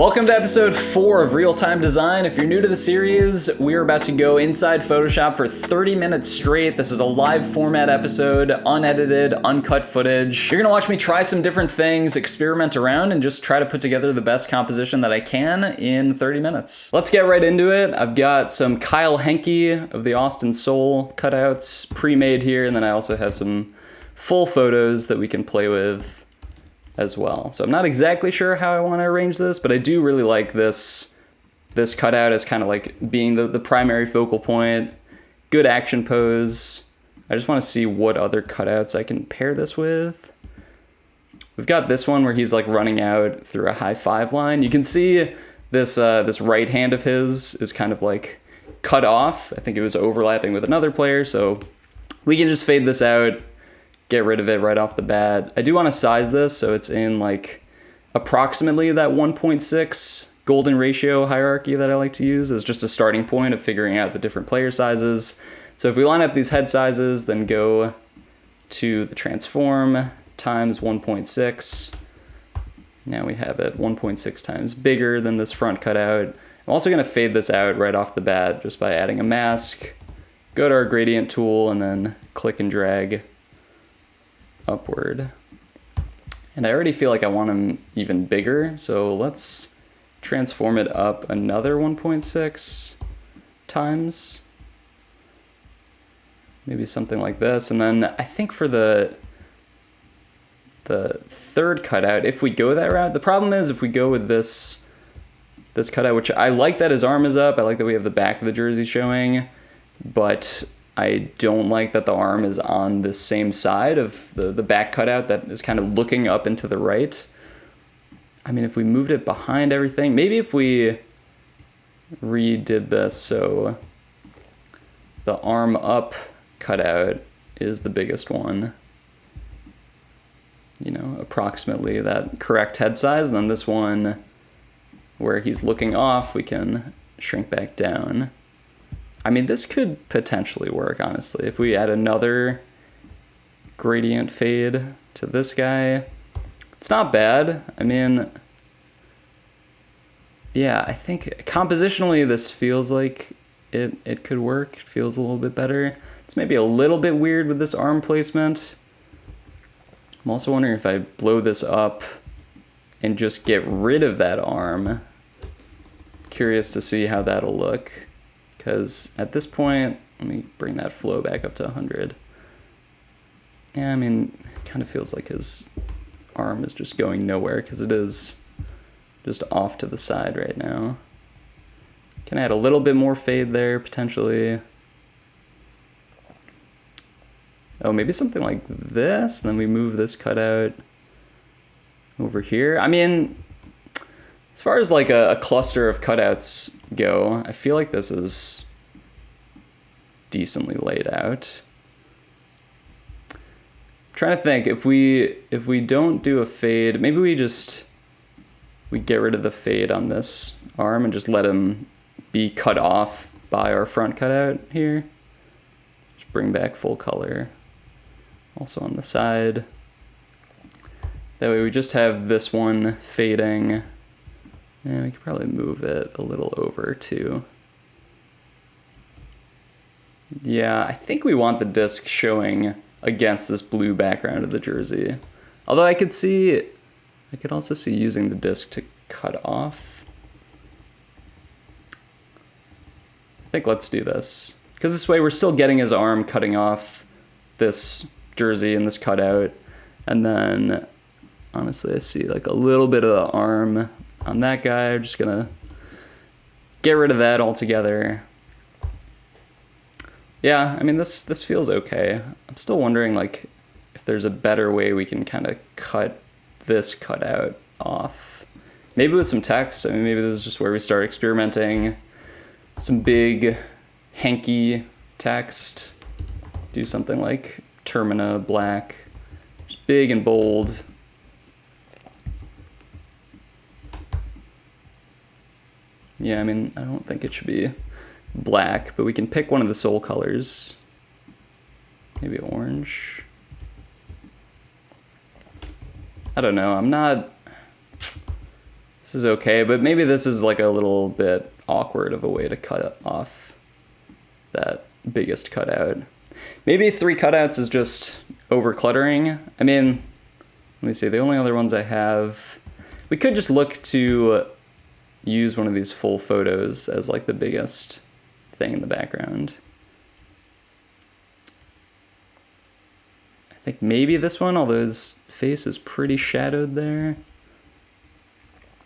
Welcome to episode 4 of Real Time Design. If you're new to the series, we are about to go inside Photoshop for 30 minutes straight. This is a live format episode, unedited, uncut footage. You're gonna watch me try some different things, experiment around, and just try to put together the best composition that I can in 30 minutes. Let's get right into it. I've got some Kyle Henke of the Austin Soul cutouts pre-made here, and then I also have some full photos that we can play with as well. So I'm not exactly sure how I want to arrange this, but I do really like this cutout as kind of like being the primary focal point. Good action pose. I just want to see what other cutouts I can pair this with. We've got this one where he's like running out through a high five line. You can see this right hand of his is kind of like cut off. I think it was overlapping with another player, so we can just fade this out, get rid of it right off the bat. I do want to size this so it's in like approximately that 1.6 golden ratio hierarchy that I like to use as just a starting point of figuring out the different player sizes. So if we line up these head sizes, then go to the transform times 1.6. Now we have it 1.6 times bigger than this front cutout. I'm also going to fade this out right off the bat just by adding a mask. Go to our gradient tool and then click and drag upward. And I already feel like I want them even bigger, so let's transform it up another 1.6 times. Maybe something like this. And then I think for the third cutout, if we go that route, the problem is if we go with this cutout, which I like that his arm is up, I like that we have the back of the jersey showing, but I don't like that the arm is on the same side of the back cutout that is kind of looking up and to the right. I mean, if we moved it behind everything, maybe if we redid this so the arm up cutout is the biggest one, you know, approximately that correct head size, and then this one where he's looking off, we can shrink back down. I mean, this could potentially work, honestly. If we add another gradient fade to this guy, it's not bad. I mean, yeah, I think compositionally this feels like it could work. It feels a little bit better. It's maybe a little bit weird with this arm placement. I'm also wondering if I blow this up and just get rid of that arm. Curious to see how that'll look. Because at this point, let me bring that flow back up to 100. Yeah, I mean, it kind of feels like his arm is just going nowhere because it is just off to the side right now. Can add a little bit more fade there, potentially. Oh, maybe something like this. Then we move this cutout over here. I mean, as far as like a cluster of cutouts go, I feel like this is decently laid out. I'm trying to think, if we don't do a fade, maybe we get rid of the fade on this arm and just let him be cut off by our front cutout here. Just bring back full color. Also on the side. That way we just have this one fading. And we could probably move it a little over too. Yeah, I think we want the disc showing against this blue background of the jersey. Although I could also see using the disc to cut off. I think let's do this. Because this way we're still getting his arm cutting off this jersey and this cutout. And then, honestly, I see like a little bit of the arm on that guy. I'm just gonna get rid of that altogether. Yeah, I mean, this feels okay. I'm still wondering like if there's a better way we can kind of cut this cutout off. Maybe with some text. I mean, maybe this is just where we start experimenting. Some big hanky text. Do something like Termina black. Just big and bold. Yeah, I mean, I don't think it should be black, but we can pick one of the soul colors. Maybe orange. I don't know, I'm not... This This is okay, but maybe this is like a little bit awkward of a way to cut off that biggest cutout. Maybe 3 cutouts is just over cluttering. I mean, let me see, the only other ones I have, we could just look to use one of these full photos as like the biggest thing in the background. I think maybe this one, although his face is pretty shadowed there.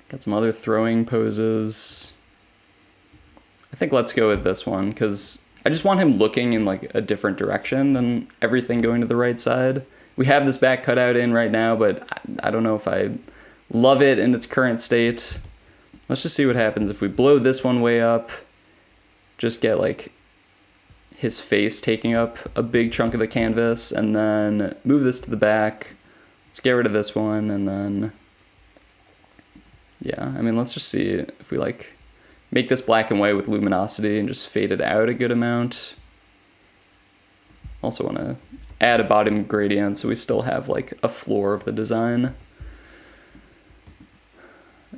Got some other throwing poses. I think let's go with this one, because I just want him looking in like a different direction than everything going to the right side. We have this back cutout in right now, but I don't know if I love it in its current state. Let's just see what happens if we blow this one way up. Just get like his face taking up a big chunk of the canvas, and then move this to the back. Let's get rid of this one, and then, yeah, I mean, let's just see if we like make this black and white with luminosity and just fade it out a good amount. Also want to add a bottom gradient so we still have like a floor of the design.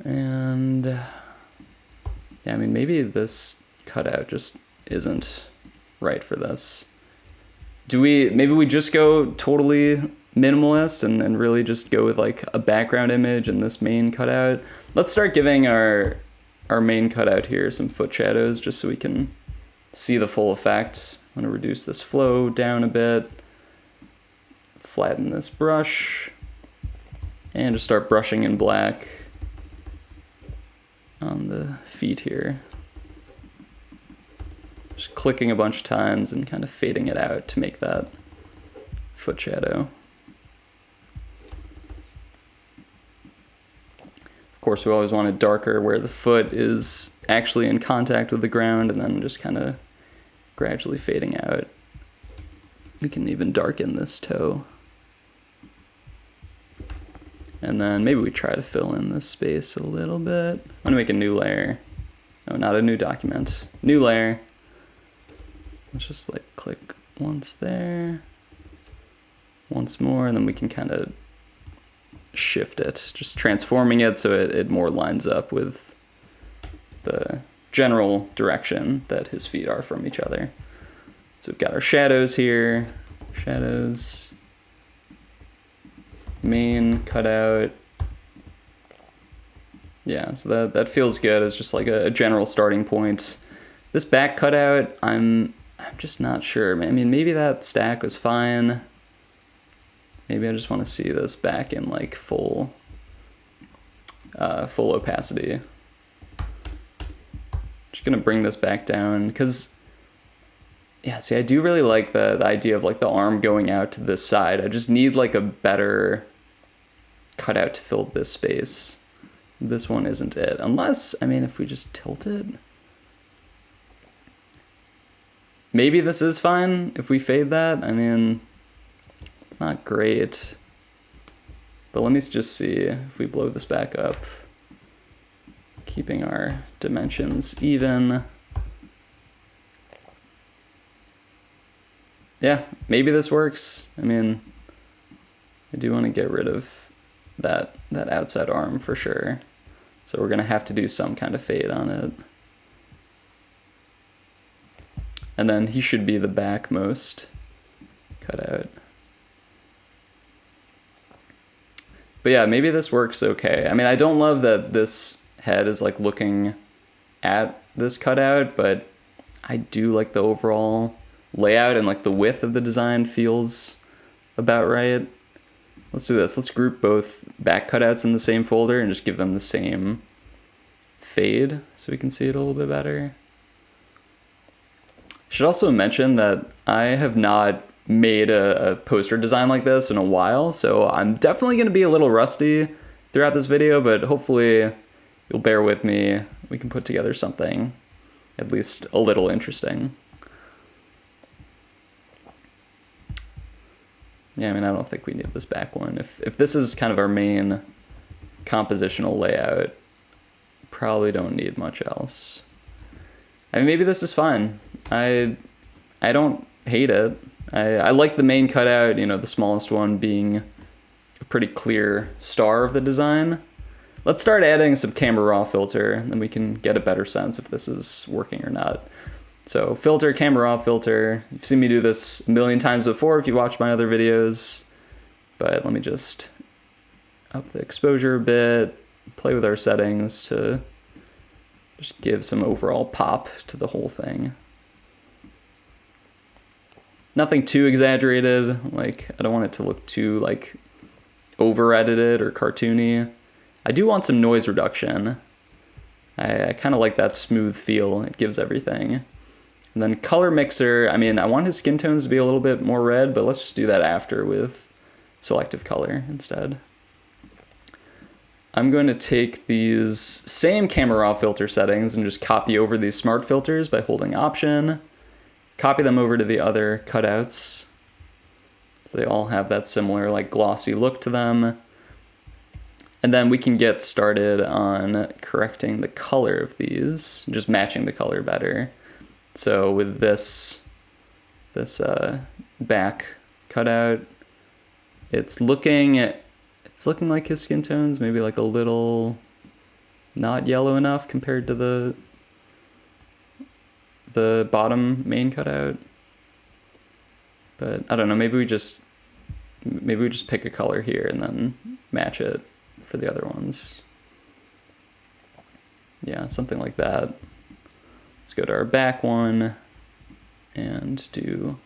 And yeah, I mean, maybe this cutout just isn't right for this. Maybe we just go totally minimalist and really just go with like a background image and this main cutout. Let's start giving our main cutout here some foot shadows just so we can see the full effect. I'm gonna reduce this flow down a bit, flatten this brush, and just start brushing in black on the feet here. Just clicking a bunch of times and kind of fading it out to make that foot shadow. Of course, we always want it darker where the foot is actually in contact with the ground, and then just kind of gradually fading out. We can even darken this toe. And then maybe we try to fill in this space a little bit. I'm gonna make a new layer. No, not a new document. New layer. Let's just like click once there, once more, and then we can kind of shift it, just transforming it so it more lines up with the general direction that his feet are from each other. So we've got our shadows here, shadows, main cutout. Yeah, so that feels good as just like a general starting point. This back cutout, I'm just not sure. I mean, maybe that stack was fine. Maybe I just want to see this back in like full opacity. Just gonna bring this back down because, yeah, see, I do really like the idea of like the arm going out to this side. I just need like a better cutout to fill this space. This one isn't it, unless, I mean, if we just tilt it. Maybe this is fine if we fade that. I mean, it's not great, but let me just see if we blow this back up, keeping our dimensions even. Yeah, maybe this works. I mean, I do want to get rid of that outside arm for sure. So we're gonna have to do some kind of fade on it. And then he should be the backmost cutout. But yeah, maybe this works okay. I mean, I don't love that this head is like looking at this cutout, but I do like the overall layout, and like the width of the design feels about right. Let's do this. Let's group both back cutouts in the same folder and just give them the same fade so we can see it a little bit better. Should also mention that I have not made a poster design like this in a while, so I'm definitely going to be a little rusty throughout this video, but hopefully you'll bear with me. We can put together something at least a little interesting. Yeah, I mean, I don't think we need this back one. If this is kind of our main compositional layout, probably don't need much else. I mean, maybe this is fine. I don't hate it. I like the main cutout, you know, the smallest one being a pretty clear star of the design. Let's start adding some camera raw filter, and then we can get a better sense if this is working or not. So filter, camera raw filter. You've seen me do this a million times before if you watch my other videos, but let me just up the exposure a bit, play with our settings to just give some overall pop to the whole thing. Nothing too exaggerated, like I don't want it to look too like over edited or cartoony. I do want some noise reduction. I kind of like that smooth feel it gives everything. And then color mixer, I mean, I want his skin tones to be a little bit more red, but let's just do that after with selective color instead. I'm going to take these same camera raw filter settings and just copy over these smart filters by holding Option, copy them over to the other cutouts. So they all have that similar like glossy look to them. And then we can get started on correcting the color of these, just matching the color better. So with this back cutout, it's looking like his skin tone's maybe like a little not yellow enough compared to the bottom main cutout. But I don't know, maybe we just pick a color here and then match it for the other ones. Yeah, something like that. Let's go to our back one and do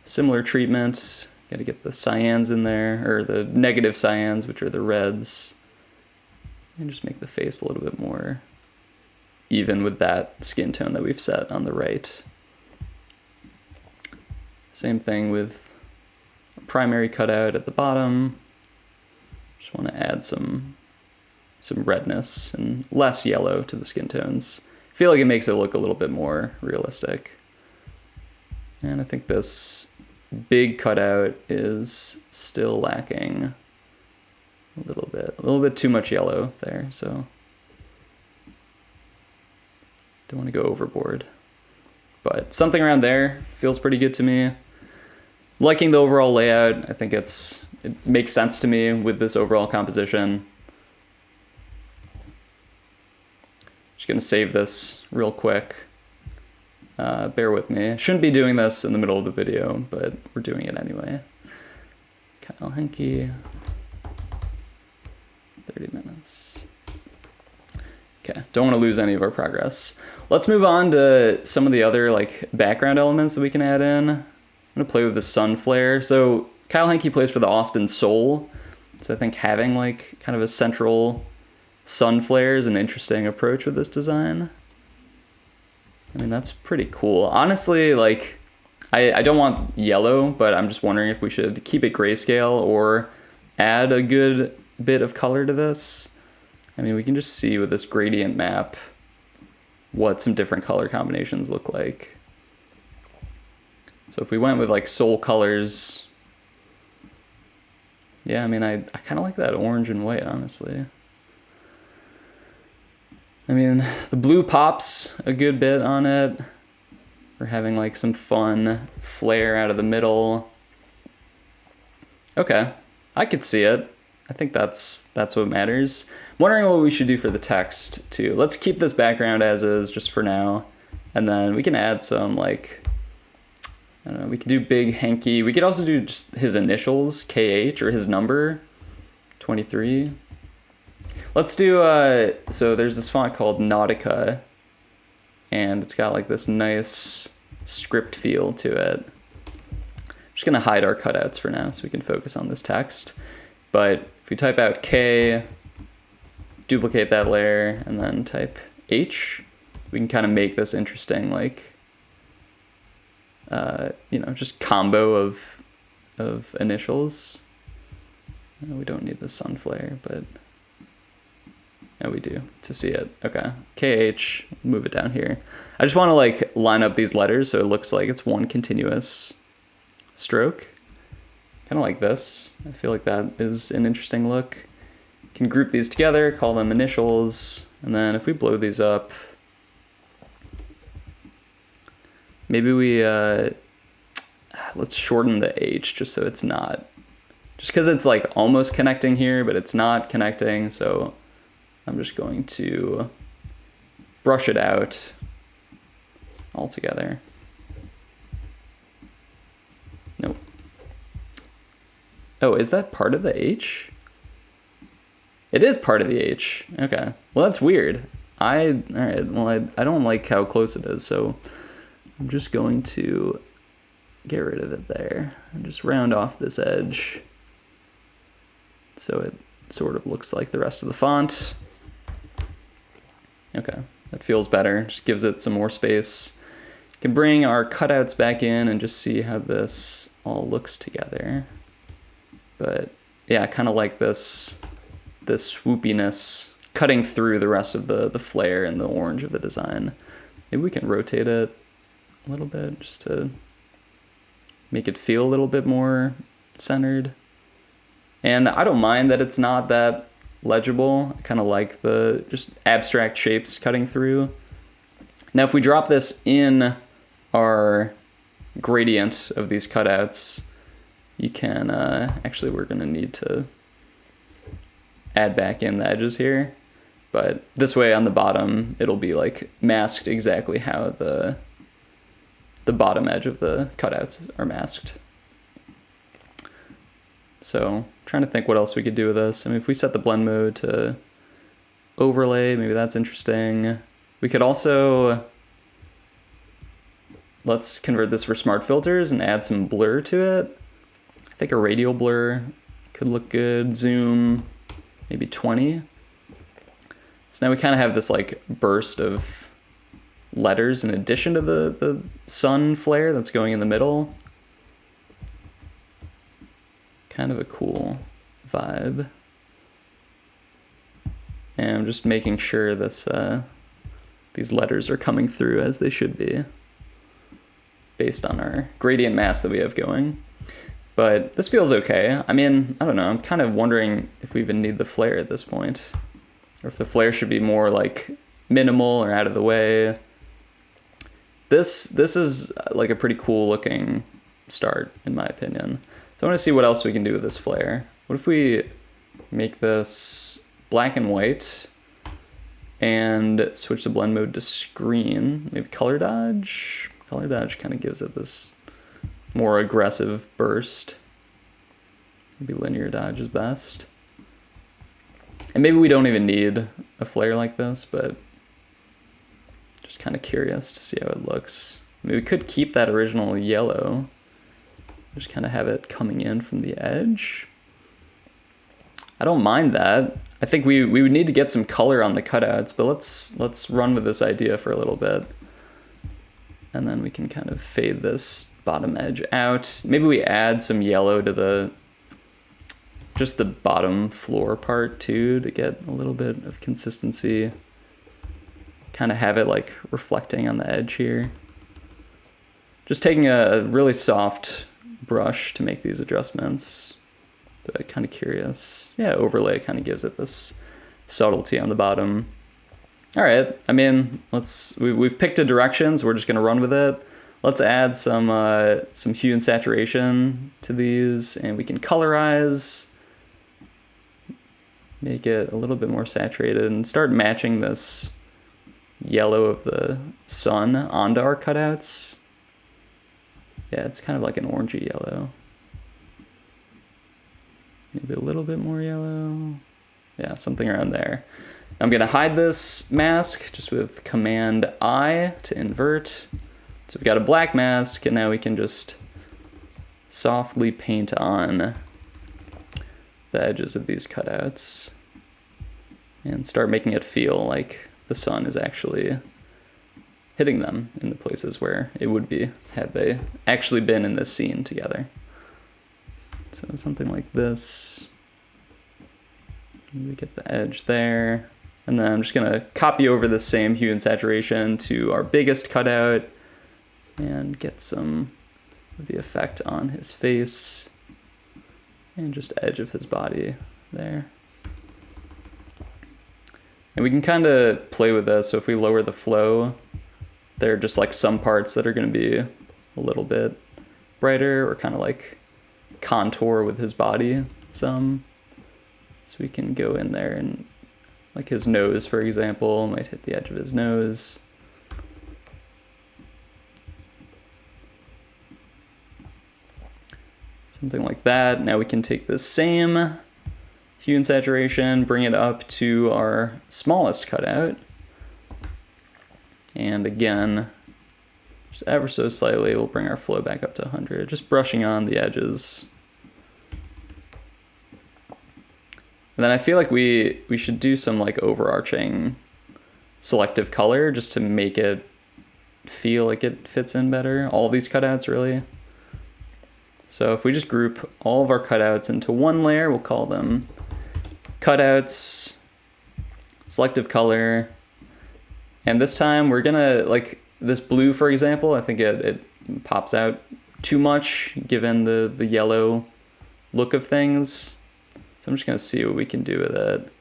similar treatment. Got to get the cyans in there, or the negative cyans, which are the reds. And just make the face a little bit more even with that skin tone that we've set on the right. Same thing with a primary cutout at the bottom. Just want to add some redness and less yellow to the skin tones. I feel like it makes it look a little bit more realistic. And I think this big cutout is still lacking a little bit too much yellow there, so don't want to go overboard. But something around there feels pretty good to me. Liking the overall layout. I think it makes sense to me with this overall composition. Just gonna save this real quick. Bear with me. Shouldn't be doing this in the middle of the video, but we're doing it anyway. Kyle Henke, 30 minutes. Okay, don't want to lose any of our progress. Let's move on to some of the other like background elements that we can add in. I'm gonna play with the sun flare. So Kyle Henke plays for the Austin Soul. So I think having like kind of a central sun flare is an interesting approach with this design. I mean, that's pretty cool. Honestly, like, I don't want yellow, but I'm just wondering if we should keep it grayscale or add a good bit of color to this. I mean, we can just see with this gradient map what some different color combinations look like. So if we went with like soul colors, yeah, I mean, I kind of like that orange and white, honestly. I mean, the blue pops a good bit on it. We're having like some fun flare out of the middle. Okay, I could see it. I think that's what matters. I'm wondering what we should do for the text too. Let's keep this background as is just for now. And then we can add some like, I don't know, we could do Big Henke. We could also do just his initials, KH, or his number, 23. Let's do, so there's this font called Nautica, and it's got like this nice script feel to it. I'm just gonna hide our cutouts for now so we can focus on this text. But if we type out K, duplicate that layer, and then type H, we can kind of make this interesting, like, you know, just combo of initials. We don't need the sun flare, but yeah, we do to see it. Okay, KH, move it down here. I just want to like line up these letters so it looks like it's one continuous stroke. Kind of like this. I feel like that is an interesting look. Can group these together, call them initials, and then if we blow these up, maybe we, let's shorten the H just so it's not, just because it's like almost connecting here, but it's not connecting, so I'm just going to brush it out altogether. Nope. Oh, is that part of the H? It is part of the H. Okay. Well, that's weird. All right. Well, I don't like how close it is, so I'm just going to get rid of it there and just round off this edge so it sort of looks like the rest of the font. Okay, that feels better. Just gives it some more space. Can bring our cutouts back in and just see how this all looks together. But yeah, I kind of like this swoopiness cutting through the rest of the flare and the orange of the design. Maybe we can rotate it a little bit just to make it feel a little bit more centered. And I don't mind that it's not that legible. I kind of like the just abstract shapes cutting through. Now, if we drop this in our gradient of these cutouts, you can, actually we're gonna need to add back in the edges here. But this way on the bottom, it'll be like masked exactly how the bottom edge of the cutouts are masked. So I'm trying to think what else we could do with this. I mean, if we set the blend mode to overlay, maybe that's interesting. We could also, let's convert this for smart filters and add some blur to it. I think a radial blur could look good. Zoom, maybe 20. So now we kind of have this like burst of letters in addition to the sun flare that's going in the middle. Kind of a cool vibe. And I'm just making sure this these letters are coming through as they should be based on our gradient mask that we have going. But this feels okay. I mean, I don't know, I'm kind of wondering if we even need the flare at this point, or if the flare should be more like minimal or out of the way. This is like a pretty cool looking start, in my opinion. So I want to see what else we can do with this flare. What if we make this black and white and switch the blend mode to screen? Maybe color dodge? Color dodge kind of gives it this more aggressive burst. Maybe linear dodge is best. And maybe we don't even need a flare like this, but just kind of curious to see how it looks. I mean, we could keep that original yellow. Just kind of have it coming in from the edge. I don't mind that. I think we would need to get some color on the cutouts, but let's run with this idea for a little bit. And then we can kind of fade this bottom edge out. Maybe we add some yellow to just the bottom floor part too, to get a little bit of consistency. Kind of have it like reflecting on the edge here. Just taking a really soft brush to make these adjustments, but kind of curious. Yeah, overlay kind of gives it this subtlety on the bottom. All right, I mean, we've picked a direction, so we're just gonna run with it. Let's add some hue and saturation to these, and we can colorize, make it a little bit more saturated, and start matching this yellow of the sun onto our cutouts. Yeah, it's kind of like an orangey yellow. Maybe a little bit more yellow. Yeah, something around there. I'm gonna hide this mask just with Command I to invert. So we've got a black mask, and now we can just softly paint on the edges of these cutouts and start making it feel like the sun is actually hitting them in the places where it would be had they actually been in this scene together. So something like this. Maybe get the edge there. And then I'm just gonna copy over the same hue and saturation to our biggest cutout and get some of the effect on his face and just edge of his body there. And we can kind of play with this. So if we lower the flow, there are just like some parts that are going to be a little bit brighter, or kind of like contour with his body some. So we can go in there and like his nose, for example, might hit the edge of his nose. Something like that. Now we can take the same hue and saturation, bring it up to our smallest cutout. And again, just ever so slightly, we'll bring our flow back up to 100, just brushing on the edges. And then I feel like we should do some like overarching selective color just to make it feel like it fits in better. All these cutouts, really. So if we just group all of our cutouts into one layer, we'll call them cutouts, selective color. And this time we're gonna, like this blue, for example, I think it pops out too much given the yellow look of things. So I'm just gonna see what we can do with it.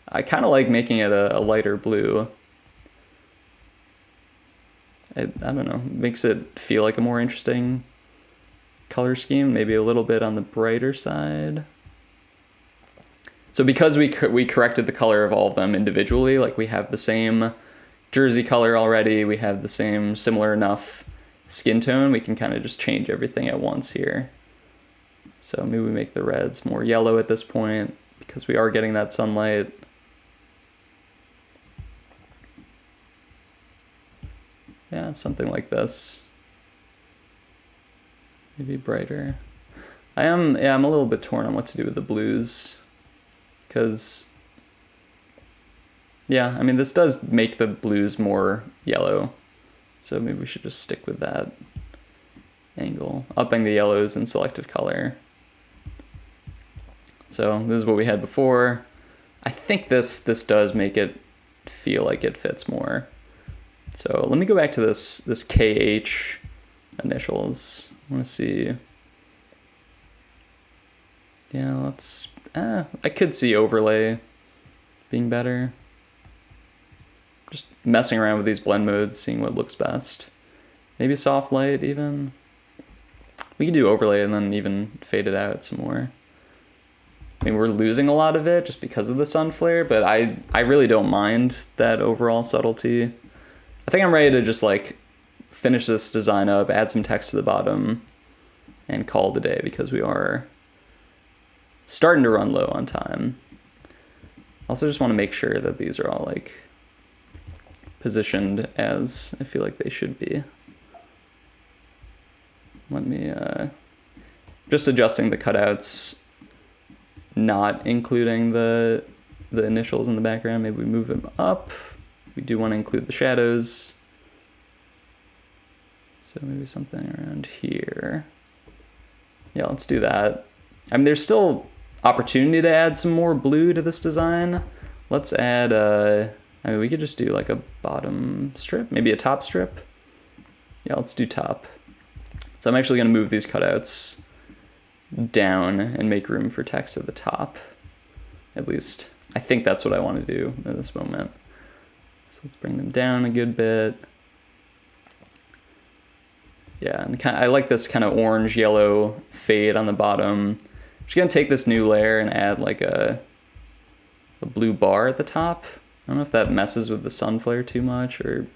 I kind of like making it a lighter blue. I don't know, makes it feel like a more interesting color scheme, maybe a little bit on the brighter side. So because we corrected the color of all of them individually, like we have the same jersey color already, we have the same similar enough skin tone, we can kind of just change everything at once here. So maybe we make the reds more yellow at this point because we are getting that sunlight. Yeah, something like this. Maybe brighter. I'm a little bit torn on what to do with the blues. Because, yeah, I mean, this does make the blues more yellow. So maybe we should just stick with that angle. Upping the yellows in selective color. So this is what we had before. I think this does make it feel like it fits more. So let me go back to this KH initials. I want to see. Yeah, I could see overlay being better. Just messing around with these blend modes, seeing what looks best. Maybe soft light even. We could do overlay and then even fade it out some more. I mean, we're losing a lot of it just because of the sun flare, but I really don't mind that overall subtlety. I think I'm ready to just like finish this design up, add some text to the bottom, and call it a day because we are starting to run low on time. Also just want to make sure that these are all like positioned as I feel like they should be. Let me, just adjusting the cutouts, not including the initials in the background. Maybe we move them up. We do want to include the shadows. So maybe something around here. Yeah, let's do that. I mean, there's still opportunity to add some more blue to this design. Let's add, I mean, we could just do like a bottom strip, maybe a top strip. Yeah, let's do top. So I'm actually gonna move these cutouts down and make room for text at the top. At least, I think that's what I want to do at this moment. So let's bring them down a good bit. Yeah, and I like this kind of orange yellow fade on the bottom. I'm just gonna take this new layer and add like a blue bar at the top. I don't know if that messes with the sun flare too much, or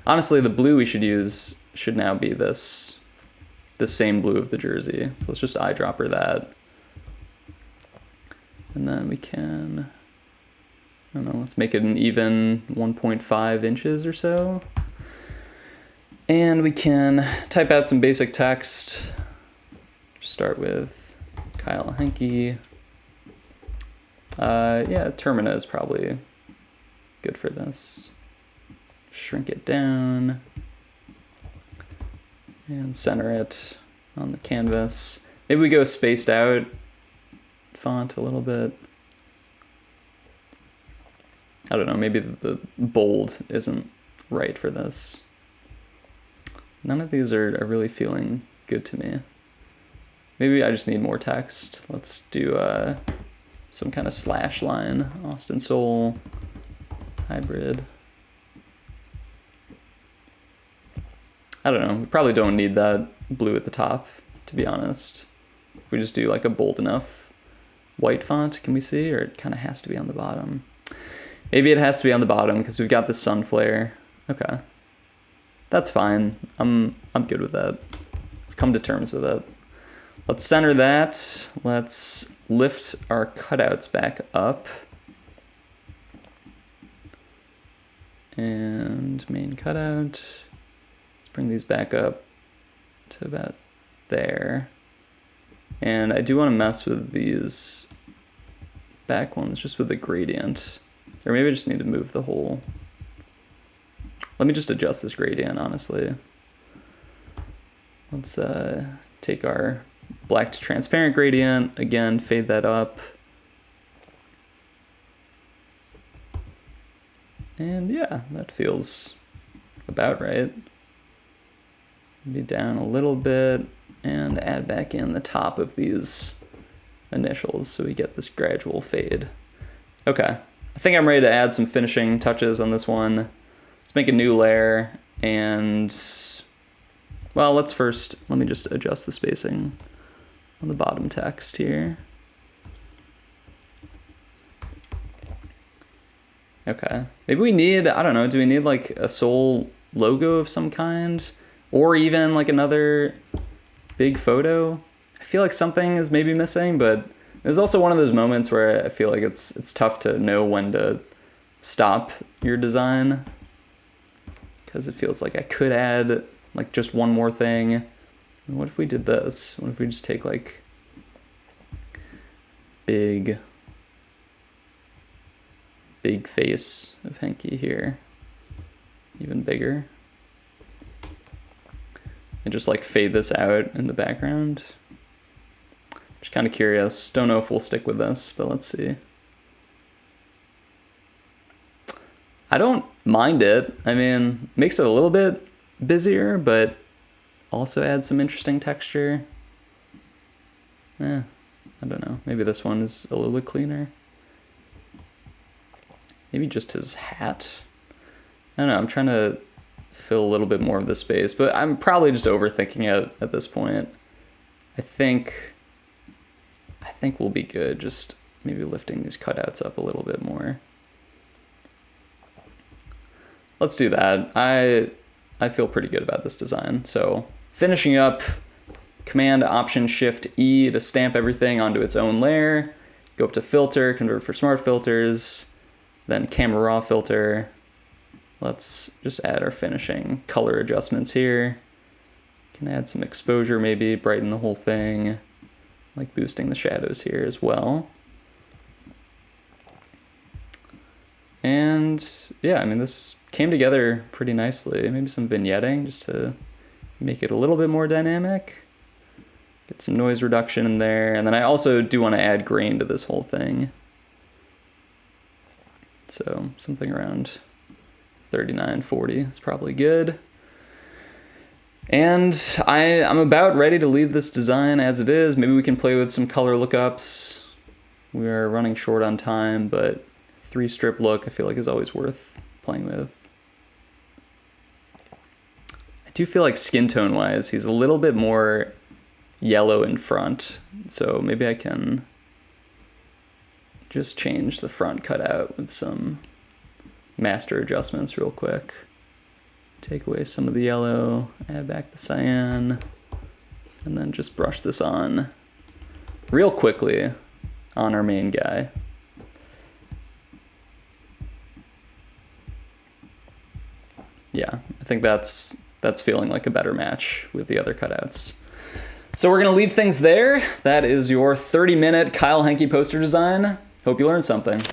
honestly the blue we should use should now be the same blue of the jersey. So let's just eyedropper that. And then we can, I don't know, let's make it an even 1.5 inches or so. And we can type out some basic text. Start with Kyle Henke. Yeah, Termina is probably good for this. Shrink it down and center it on the canvas. Maybe we go spaced out font a little bit. I don't know, maybe the bold isn't right for this. None of these are really feeling good to me. Maybe I just need more text. Let's do some kind of slash line. Austin Soul, hybrid. I don't know, we probably don't need that blue at the top, to be honest. If we just do like a bold enough white font, can we see? Or it kind of has to be on the bottom. Maybe it has to be on the bottom because we've got the sun flare. Okay. That's fine. I'm good with that. I've come to terms with it. Let's center that. Let's lift our cutouts back up. And main cutout. Let's bring these back up to about there. And I do want to mess with these back ones just with the gradient. Or maybe I just need to move the whole. Let me just adjust this gradient, honestly. Let's take our black to transparent gradient, again, fade that up. And yeah, that feels about right. Maybe down a little bit and add back in the top of these initials so we get this gradual fade. Okay, I think I'm ready to add some finishing touches on this one. Let's make a new layer and, well, let me just adjust the spacing on the bottom text here. Okay, maybe we need, I don't know, do we need like a Soul logo of some kind? Or even like another big photo? I feel like something is maybe missing, but there's also one of those moments where I feel like it's tough to know when to stop your design. Because it feels like I could add like just one more thing. What if we did this? What if we just take like big face of Henke here, even bigger, and just like fade this out in the background. Just kind of curious. Don't know if we'll stick with this, but let's see. I don't mind it. I mean, makes it a little bit busier, but also adds some interesting texture. I don't know. Maybe this one is a little bit cleaner. Maybe just his hat. I don't know, I'm trying to fill a little bit more of the space, but I'm probably just overthinking it at this point. I think we'll be good just maybe lifting these cutouts up a little bit more. Let's do that. I feel pretty good about this design. So finishing up, Command Option Shift E to stamp everything onto its own layer. Go up to Filter, Convert for Smart Filters. Then Camera Raw filter. Let's just add our finishing color adjustments here. Can add some exposure maybe, brighten the whole thing. Like boosting the shadows here as well. And yeah, I mean, this came together pretty nicely. Maybe some vignetting just to make it a little bit more dynamic. Get some noise reduction in there. And then I also do want to add grain to this whole thing. So something around 39, 40 is probably good. And I'm about ready to leave this design as it is. Maybe we can play with some color lookups. We are running short on time, but 3-strip look I feel like is always worth playing with. I do feel like skin tone wise, he's a little bit more yellow in front. So maybe I can just change the front cutout with some master adjustments real quick. Take away some of the yellow, add back the cyan, and then just brush this on real quickly on our main guy. Yeah, I think that's feeling like a better match with the other cutouts. So we're gonna leave things there. That is your 30-minute Kyle Henke poster design. Hope you learned something.